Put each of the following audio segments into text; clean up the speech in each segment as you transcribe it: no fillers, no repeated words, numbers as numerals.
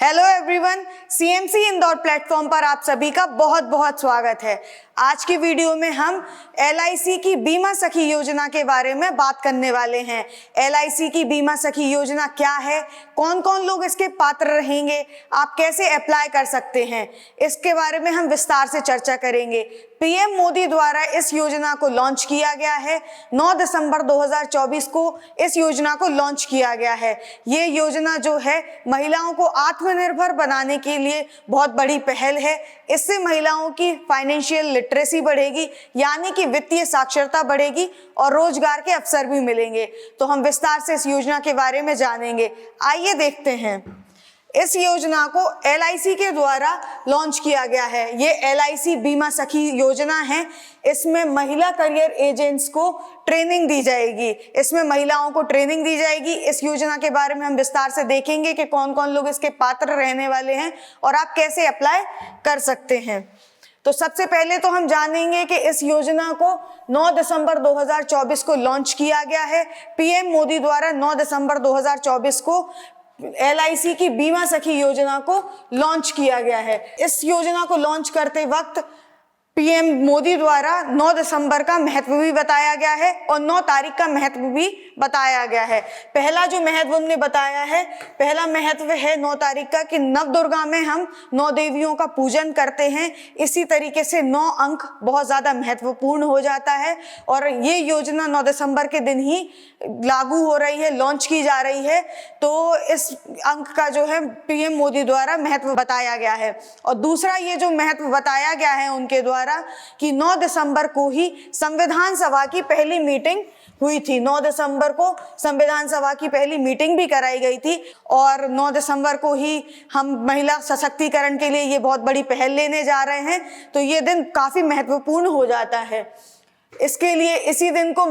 Hello everyone, CMC Indore platform पर आप सभी का बहुत बहुत स्वागत है। आज की वीडियो में हम एलआईसी की बीमा सखी योजना के बारे में बात करने वाले हैं। एलआईसी की बीमा सखी योजना क्या है, कौन कौन लोग इसके पात्र रहेंगे, आप कैसे अप्लाई कर सकते हैं, इसके बारे में हम विस्तार से चर्चा करेंगे। पीएम मोदी द्वारा इस योजना को लॉन्च किया गया है। 9 दिसंबर 2024 को इस योजना को लॉन्च किया गया है। ये योजना जो है महिलाओं को आत्मनिर्भर बनाने के लिए बहुत बड़ी पहल है। इससे महिलाओं की फाइनेंशियल लिटरेसी बढ़ेगी, यानी कि वित्तीय साक्षरता बढ़ेगी और रोजगार के अवसर भी मिलेंगे। तो हम विस्तार से इस योजना के बारे में जानेंगे। आइए देखते हैं। इस योजना को एलआईसी के द्वारा लॉन्च किया गया है। ये एलआईसी बीमा सखी योजना है। इसमें महिला करियर एजेंट्स को ट्रेनिंग दी जाएगी। इसमें महिलाओं को ट्रेनिंग दी जाएगी। इस योजना के बारे में हम विस्तार से देखेंगे कि कौन कौन लोग इसके पात्र रहने वाले हैं और आप कैसे अप्लाई कर सकते हैं। तो सबसे पहले तो हम जानेंगे कि इस योजना को 9 दिसंबर 2024 को लॉन्च किया गया है। पीएम मोदी द्वारा 9 दिसंबर 2024 को एलआईसी की बीमा सखी योजना को लॉन्च किया गया है। इस योजना को लॉन्च करते वक्त पीएम मोदी द्वारा 9 दिसंबर का महत्व भी बताया गया है और 9 तारीख का महत्व भी बताया गया है। पहला जो महत्व हमने बताया है, पहला महत्व है 9 तारीख का कि नवदुर्गा में हम 9 देवियों का पूजन करते हैं। इसी तरीके से 9 अंक बहुत ज्यादा महत्वपूर्ण हो जाता है और ये योजना 9 दिसंबर के दिन ही लागू हो रही है, लॉन्च की जा रही है। तो इस अंक का जो है पीएम मोदी द्वारा महत्व बताया गया है। और दूसरा ये जो महत्व बताया गया है उनके द्वारा कि 9 दिसंबर को ही संविधान सभा की पहली मीटिंग हुई थी। 9 दिसंबर को संविधान सभा की पहली मीटिंग भी कराई गई थी और 9 दिसंबर को ही हम महिला सशक्तिकरण के लिए ये बहुत बड़ी पहल लेने जा रहे हैं। तो ये दिन काफी महत्वपूर्ण हो जाता है। इसके लिए इसी दिन को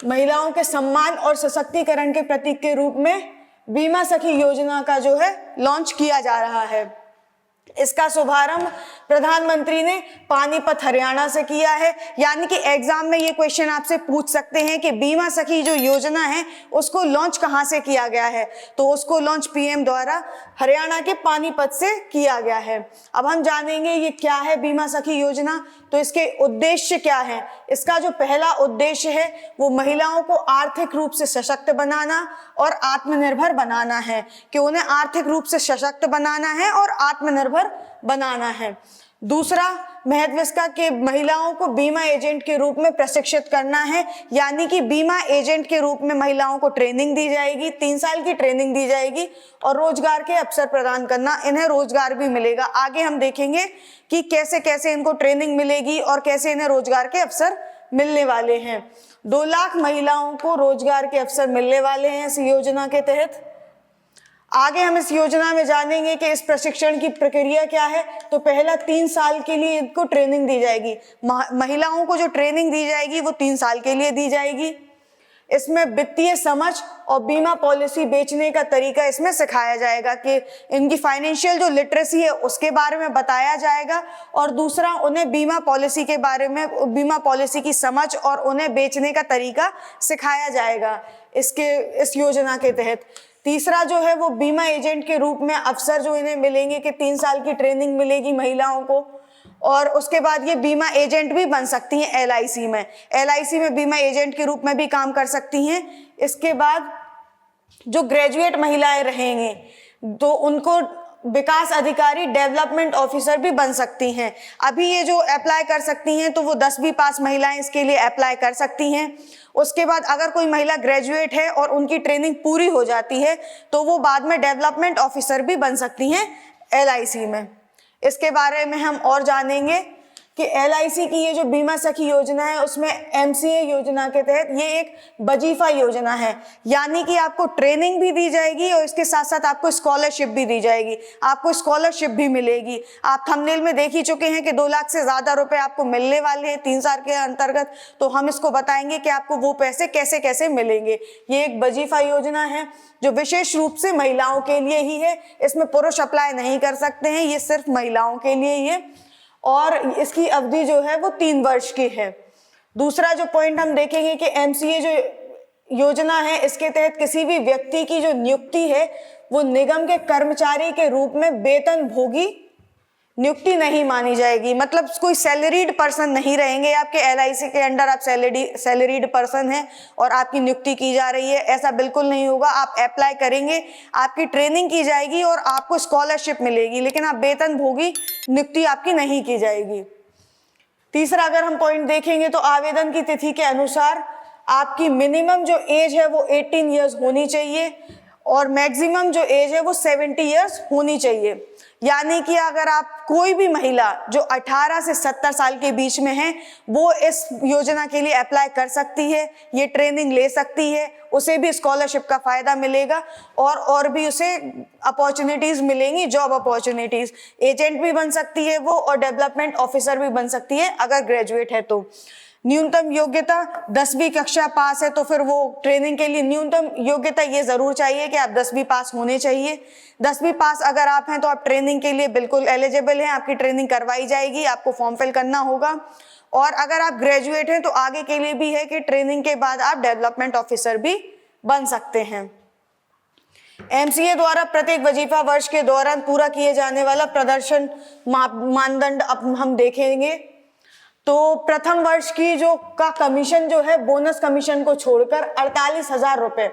महिलाओं के सम्मान और सशक्तिकरण के प्रतीक के रूप में बीमा सखी योजना का जो है लॉन्च किया जा रहा है। इसका शुभारंभ प्रधानमंत्री ने पानीपत हरियाणा से किया है। यानी कि एग्जाम में ये क्वेश्चन आपसे पूछ सकते हैं कि बीमा सखी जो योजना है उसको लॉन्च कहां से किया गया है, तो उसको लॉन्च पीएम द्वारा हरियाणा के पानीपत से किया गया है। अब हम जानेंगे ये क्या है बीमा सखी योजना। तो इसके उद्देश्य क्या है। इसका जो पहला उद्देश्य है वो महिलाओं को आर्थिक रूप से सशक्त बनाना और आत्मनिर्भर बनाना है, कि उन्हें आर्थिक रूप से सशक्त बनाना है और आत्मनिर्भर बनाना है। दूसरा महत्व इसका कि महिलाओं को बीमा एजेंट के रूप में प्रशिक्षित करना है। यानी कि बीमा एजेंट के रूप में महिलाओं को ट्रेनिंग दी जाएगी, 3 साल की ट्रेनिंग दी जाएगी और रोजगार के अवसर प्रदान करना, इन्हें रोजगार भी मिलेगा। आगे हम देखेंगे कि कैसे कैसे इनको ट्रेनिंग मिलेगी और कैसे इन्हें रोजगार के अवसर मिलने वाले हैं। 2 लाख महिलाओं को रोजगार के अवसर मिलने वाले हैं इस योजना के तहत। आगे हम इस योजना में जानेंगे कि इस प्रशिक्षण की प्रक्रिया क्या है। तो पहला 3 साल के लिए इनको ट्रेनिंग दी जाएगी। महिलाओं को जो ट्रेनिंग दी जाएगी वो 3 साल के लिए दी जाएगी। इसमें वित्तीय समझ और बीमा पॉलिसी बेचने का तरीका इसमें सिखाया जाएगा कि इनकी फाइनेंशियल जो लिटरेसी है उसके बारे में बताया जाएगा। और दूसरा उन्हें बीमा पॉलिसी के बारे में, बीमा पॉलिसी की समझ और उन्हें बेचने का तरीका सिखाया जाएगा इस योजना के तहत। तीसरा जो है वो बीमा एजेंट के रूप में अवसर जो इन्हें मिलेंगे कि 3 साल की ट्रेनिंग मिलेगी महिलाओं को और उसके बाद ये बीमा एजेंट भी बन सकती हैं एलआईसी में। एलआईसी में बीमा एजेंट के रूप में भी काम कर सकती हैं। इसके बाद जो ग्रेजुएट महिलाएं रहेंगी तो उनको विकास अधिकारी, डेवलपमेंट ऑफिसर भी बन सकती हैं। अभी ये जो अप्लाई कर सकती हैं तो वो 10वीं पास महिलाएं इसके लिए अप्लाई कर सकती हैं। उसके बाद अगर कोई महिला ग्रेजुएट है और उनकी ट्रेनिंग पूरी हो जाती है तो वो बाद में डेवलपमेंट ऑफिसर भी बन सकती हैं एलआईसी में। इसके बारे में हम और जानेंगे कि एलआईसी की ये जो बीमा सखी योजना है उसमें एमसीए योजना के तहत ये एक वजीफा योजना है। यानी कि आपको ट्रेनिंग भी दी जाएगी और इसके साथ साथ आपको स्कॉलरशिप भी दी जाएगी, आपको स्कॉलरशिप भी मिलेगी। आप थंबनेल में देख ही चुके हैं कि 2 लाख से ज्यादा रुपए आपको मिलने वाले हैं 3 साल के अंतर्गत। तो हम इसको बताएंगे कि आपको वो पैसे कैसे कैसे मिलेंगे। ये एक वजीफा योजना है जो विशेष रूप से महिलाओं के लिए ही है। इसमें पुरुष अप्लाई नहीं कर सकते हैं, ये सिर्फ महिलाओं के लिए ही है और इसकी अवधि जो है वो 3 वर्ष की है। दूसरा जो पॉइंट हम देखेंगे कि एमसीए जो योजना है इसके तहत किसी भी व्यक्ति की जो नियुक्ति है वो निगम के कर्मचारी के रूप में वेतन भोगी नियुक्ति नहीं मानी जाएगी। मतलब कोई सैलरीड पर्सन नहीं रहेंगे आपके एलआईसी के अंडर, आप सैलरीड पर्सन हैं और आपकी नियुक्ति की जा रही है, ऐसा बिल्कुल नहीं होगा। आप अप्लाई करेंगे, आपकी ट्रेनिंग की जाएगी और आपको स्कॉलरशिप मिलेगी, लेकिन आप वेतन भोगी नियुक्ति आपकी नहीं की जाएगी। तीसरा अगर हम पॉइंट देखेंगे तो आवेदन की तिथि के अनुसार आपकी मिनिमम जो एज है वो 18 ईयर्स होनी चाहिए और मैक्सिमम जो एज है वो 70 ईयर्स होनी चाहिए। यानी कि अगर आप कोई भी महिला जो 18 से 70 साल के बीच में है वो इस योजना के लिए अप्लाई कर सकती है, ये ट्रेनिंग ले सकती है, उसे भी स्कॉलरशिप का फायदा मिलेगा और भी उसे अपॉर्चुनिटीज मिलेंगी, जॉब अपॉर्चुनिटीज। एजेंट भी बन सकती है वो और डेवलपमेंट ऑफिसर भी बन सकती है अगर ग्रेजुएट है तो। न्यूनतम योग्यता 10वीं कक्षा पास है तो फिर वो ट्रेनिंग के लिए न्यूनतम योग्यता ये जरूर चाहिए कि आप 10वीं पास होने चाहिए। 10वीं पास अगर आप हैं तो आप ट्रेनिंग के लिए बिल्कुल एलिजिबल हैं, आपकी ट्रेनिंग करवाई जाएगी, आपको फॉर्म फिल करना होगा। और अगर आप ग्रेजुएट हैं तो आगे के लिए भी है कि ट्रेनिंग के बाद आप डेवलपमेंट ऑफिसर भी बन सकते हैं। एमसीए द्वारा प्रत्येक वजीफा वर्ष के दौरान पूरा किए जाने वाला प्रदर्शन मानदंड अब हम देखेंगे। तो प्रथम वर्ष की जो का कमीशन जो है बोनस कमीशन को छोड़कर 48,000 रुपए,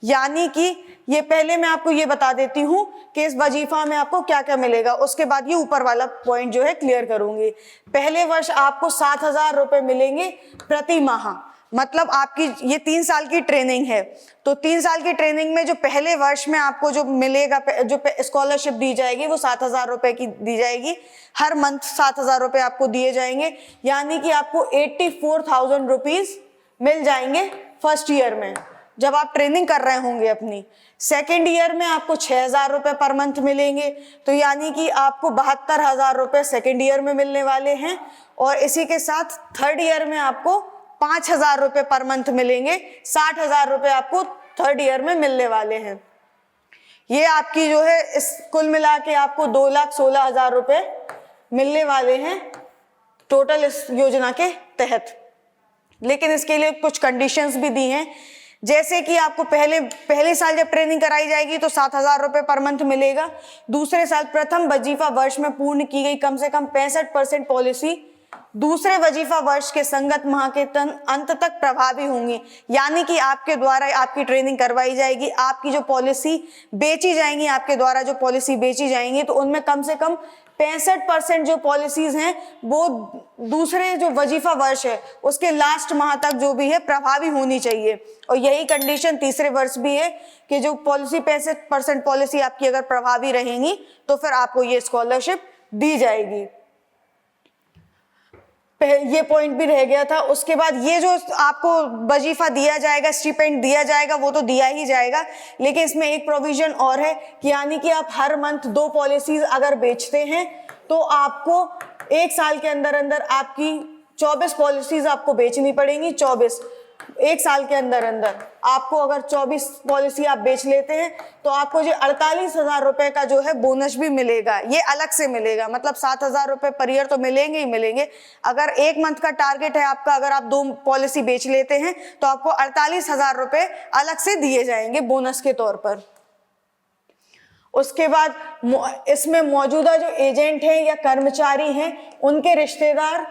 यानी कि ये पहले मैं आपको ये बता देती हूँ कि इस वजीफा में आपको क्या क्या मिलेगा, उसके बाद ये ऊपर वाला पॉइंट जो है क्लियर करूंगी। पहले वर्ष आपको 7,000 रुपए मिलेंगे प्रति माह। मतलब आपकी ये 3 साल की ट्रेनिंग है, तो 3 साल की ट्रेनिंग में जो पहले वर्ष में आपको जो मिलेगा, जो स्कॉलरशिप दी जाएगी वो 7,000 रुपए की दी जाएगी। हर मंथ 7,000 रुपए आपको दिए जाएंगे, यानी कि आपको 84,000 रुपीज मिल जाएंगे फर्स्ट ईयर में जब आप ट्रेनिंग कर रहे होंगे अपनी। सेकेंड ईयर में आपको 6,000 रुपए पर मंथ मिलेंगे, तो यानी कि आपको 72,000 रुपए सेकेंड ईयर में मिलने वाले हैं। और इसी के साथ थर्ड ईयर में आपको 5,000 रुपए पर मंथ मिलेंगे, 60,000 रुपए आपको थर्ड ईयर में मिलने वाले हैं। ये आपकी जो है इस कुल मिला के आपको 2,16,000 रुपए मिलने वाले हैं टोटल इस योजना के तहत। लेकिन इसके लिए कुछ कंडीशंस भी दी हैं, जैसे कि आपको पहले साल जब ट्रेनिंग कराई जाएगी तो 7,000 रुपए पर मंथ मिलेगा। दूसरे साल प्रथम वजीफा वर्ष में पूर्ण की गई कम से कम 65% पॉलिसी दूसरे वजीफा वर्ष के संगत माह के अंत तक प्रभावी होंगी। यानी कि आपके द्वारा आपकी ट्रेनिंग करवाई जाएगी, आपकी जो पॉलिसी बेची जाएंगी, आपके द्वारा जो पॉलिसी बेची जाएंगी तो उनमें कम से कम 65% जो पॉलिसीज हैं वो दूसरे जो वजीफा वर्ष है उसके लास्ट माह तक जो भी है प्रभावी होनी चाहिए। और यही कंडीशन तीसरे वर्ष भी है कि जो पॉलिसी 65% पॉलिसी आपकी अगर प्रभावी रहेंगी तो फिर आपको ये स्कॉलरशिप दी जाएगी। ये पॉइंट भी रह गया था। उसके बाद ये जो आपको वजीफा दिया जाएगा, स्टिपेंड दिया जाएगा, वो तो दिया ही जाएगा, लेकिन इसमें एक प्रोविजन और है कि यानी कि आप हर मंथ 2 पॉलिसीज अगर बेचते हैं तो आपको 1 साल के अंदर अंदर आपकी 24 पॉलिसीज आपको बेचनी पड़ेंगी। 24 1 साल के अंदर अंदर आपको अगर 24 पॉलिसी आप बेच लेते हैं तो आपको जो 48,000 रुपए का जो है बोनस भी मिलेगा, ये अलग से मिलेगा। मतलब 7,000 रुपए पर ईयर तो मिलेंगे ही मिलेंगे। अगर 1 मंथ का टारगेट है आपका, अगर आप 2 पॉलिसी बेच लेते हैं तो आपको 48,000 रुपए अलग से दिए जाएंगे बोनस के तौर पर। उसके बाद इसमें मौजूदा जो एजेंट हैं या कर्मचारी हैं उनके रिश्तेदार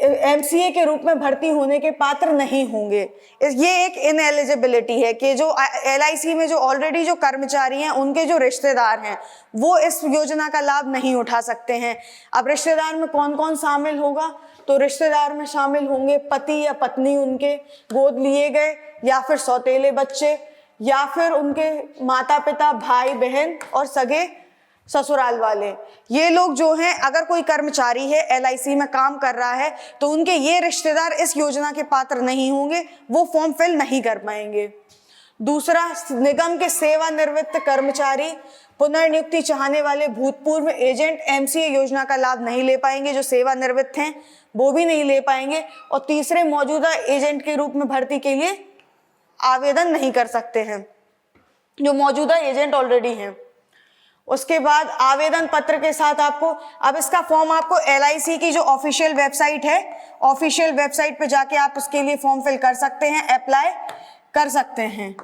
एमसीए के रूप में भर्ती होने के पात्र नहीं होंगे। ये एक इनएलिजिबिलिटी है कि जो एलआईसी में जो ऑलरेडी जो कर्मचारी हैं उनके जो रिश्तेदार हैं वो इस योजना का लाभ नहीं उठा सकते हैं। अब रिश्तेदार में कौन कौन शामिल होगा, तो रिश्तेदार में शामिल होंगे पति या पत्नी उनके, गोद लिए गए या फिर सौतेले बच्चे, या फिर उनके माता पिता, भाई बहन और सगे ससुराल वाले। ये लोग जो हैं, अगर कोई कर्मचारी है एलआईसी में काम कर रहा है तो उनके ये रिश्तेदार इस योजना के पात्र नहीं होंगे, वो फॉर्म फिल नहीं कर पाएंगे। दूसरा, निगम के सेवानिवृत्त कर्मचारी, पुनर्नियुक्ति चाहने वाले भूतपूर्व एजेंट एमसीए योजना का लाभ नहीं ले पाएंगे। जो सेवानिवृत्त हैं वो भी नहीं ले पाएंगे। और तीसरे, मौजूदा एजेंट के रूप में भर्ती के लिए आवेदन नहीं कर सकते हैं जो मौजूदा एजेंट ऑलरेडी हैं। उसके बाद आवेदन पत्र के साथ आपको, अब इसका फॉर्म आपको एलआईसी की जो ऑफिशियल वेबसाइट है, ऑफिशियल वेबसाइट पे जाके आप उसके लिए फॉर्म फिल कर सकते हैं, अप्लाई कर सकते हैं।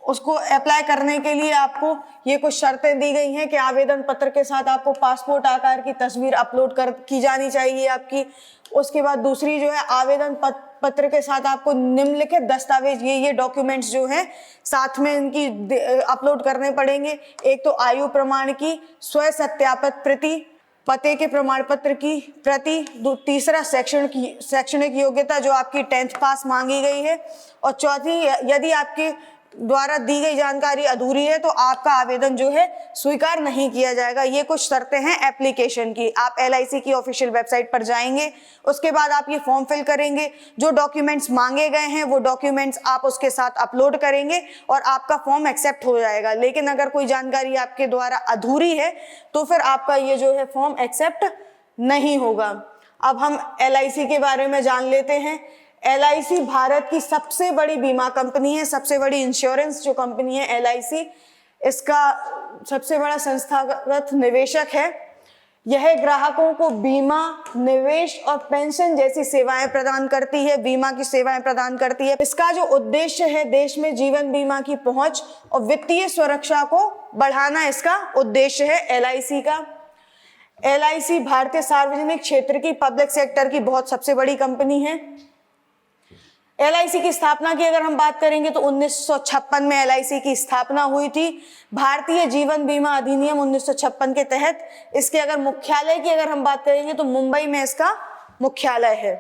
उसको अप्लाई करने के लिए आपको ये कुछ शर्तें दी गई हैं कि आवेदन पत्र के साथ आपको पासपोर्ट आकार की तस्वीर अपलोड की जानी चाहिए आपकी। उसके बाद दूसरी जो है, आवेदन पत्र के साथ आपको निम्नलिखित दस्तावेज ये डॉक्यूमेंट्स जो हैं साथ में इनकी अपलोड करने पड़ेंगे। एक तो आयु प्रमाण की स्व सत्यापित प्रति, पते के प्रमाण पत्र की प्रति, तीसरा शैक्षणिक योग्यता जो आपकी 10th पास मांगी गई है, और चौथी, यदि आपके द्वारा दी गई जानकारी अधूरी है तो आपका आवेदन जो है स्वीकार नहीं किया जाएगा। ये कुछ शर्तें हैं एप्लीकेशन की। आप LIC की ऑफिशियल वेबसाइट पर जाएंगे, उसके बाद आप ये फॉर्म फिल करेंगे, जो डॉक्यूमेंट्स मांगे गए हैं वो डॉक्यूमेंट्स आप उसके साथ अपलोड करेंगे और आपका फॉर्म एक्सेप्ट हो जाएगा। लेकिन अगर कोई जानकारी आपके द्वारा अधूरी है तो फिर आपका ये जो है फॉर्म एक्सेप्ट नहीं होगा। अब हम LIC के बारे में जान लेते हैं। LIC भारत की सबसे बड़ी बीमा कंपनी है, सबसे बड़ी इंश्योरेंस जो कंपनी है LIC, इसका सबसे बड़ा संस्थागत निवेशक है। यह ग्राहकों को बीमा, निवेश और पेंशन जैसी सेवाएं प्रदान करती है, बीमा की सेवाएं प्रदान करती है। इसका जो उद्देश्य है, देश में जीवन बीमा की पहुंच और वित्तीय सुरक्षा को बढ़ाना इसका उद्देश्य है LIC का। LIC भारतीय सार्वजनिक क्षेत्र की, पब्लिक सेक्टर की बहुत सबसे बड़ी कंपनी है। LIC की स्थापना की अगर हम बात करेंगे तो 1956 में LIC की स्थापना हुई थी। भारतीय जीवन बीमा अधिनियम 1956 के तहत इसके अगर मुख्यालय की अगर हम बात करेंगे तो मुंबई में इसका मुख्यालय है।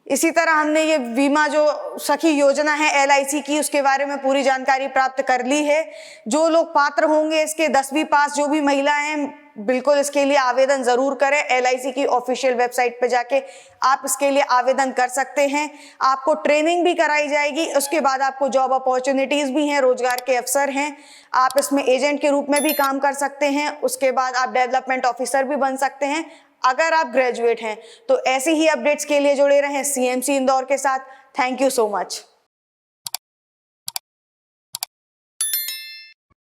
इसी तरह हमने ये बीमा जो सखी योजना है LIC की, उसके बारे में पूरी जानकारी प्राप्त कर ली है। जो लोग पात्र होंगे इसके 10वीं पास जो भी महिला हैं, बिल्कुल इसके लिए आवेदन जरूर करें। LIC की ऑफिशियल वेबसाइट पे जाके आप इसके लिए आवेदन कर सकते हैं। आपको ट्रेनिंग भी कराई जाएगी, उसके बाद आपको जॉब अपॉर्चुनिटीज भी हैं, रोजगार के अवसर हैं। आप इसमें एजेंट के रूप में भी काम कर सकते हैं, उसके बाद आप डेवलपमेंट ऑफिसर भी बन सकते हैं अगर आप ग्रेजुएट हैं। तो ऐसी ही अपडेट्स के लिए जुड़े रहें CMC इंदौर के साथ। Thank you so much.